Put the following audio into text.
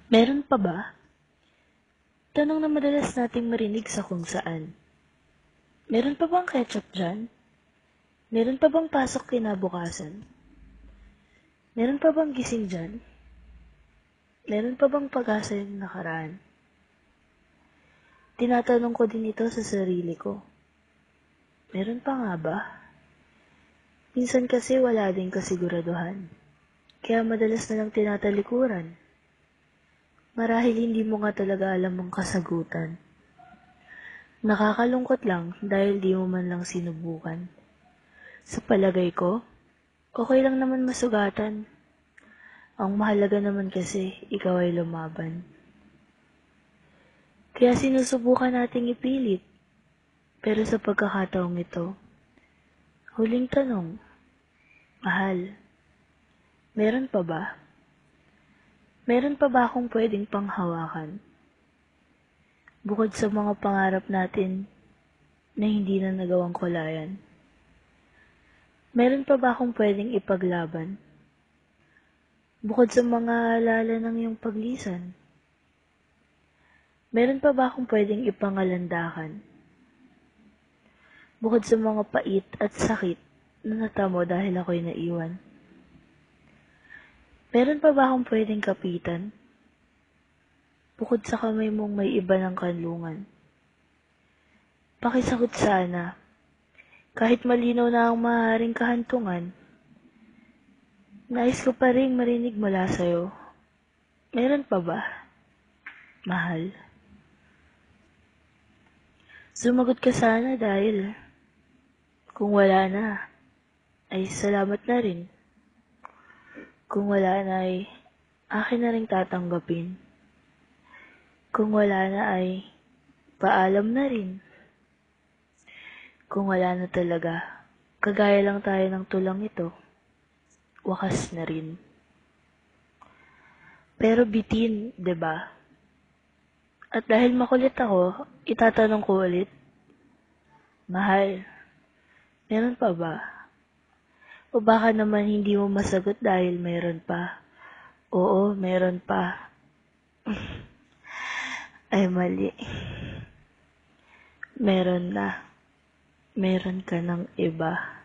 Meron pa ba? Tanong na madalas nating marinig sa kung saan. Meron pa bang ketchup dyan? Meron pa bang pasok kinabukasan? Meron pa bang gising dyan? Meron pa bang pag-asa yung nakaraan? Tinatanong ko din ito sa sarili ko. Meron pa nga ba? Minsan kasi wala din kasiguraduhan. Kaya madalas na lang tinatalikuran. Marahil hindi mo nga talaga alam ang kasagutan. Nakakalungkot lang dahil di mo man lang sinubukan. Sa palagay ko, okay lang naman masugatan. Ang mahalaga naman kasi ikaw ay lumaban. Kaya sinusubukan nating ipilit. Pero sa pagkakataong ito, huling tanong, mahal, meron pa ba? Meron pa ba akong pwedeng panghawakan? Bukod sa mga pangarap natin na hindi na nagawang kulayan. Meron pa ba akong pwedeng ipaglaban? Bukod sa mga alala ng iyong paglisan. Meron pa ba akong pwedeng ipangalandakan? Bukod sa mga pait at sakit na natamo dahil ako'y naiwan. Meron pa ba akong pwedeng kapitan? Bukod sa kamay mong may iba ng kanlungan. Pakisagot sana, kahit malinaw na ang maaaring kahantungan. Nais ko pa rin marinig mula sa'yo. Meron pa ba? Mahal. Sumagot ka sana dahil kung wala na, ay salamat na rin. Kung wala na ay akin na rin tatanggapin. Kung wala na ay paalam na rin. Kung wala na talaga, kagaya lang tayo ng tulang ito, wakas na rin. Pero bitin, 'di ba? At dahil makulit ako, itatanong ko ulit, mahal, meron pa ba? O baka naman hindi mo masagot dahil meron pa. Oo, meron pa. Ay mali. Meron na. Meron ka ng iba.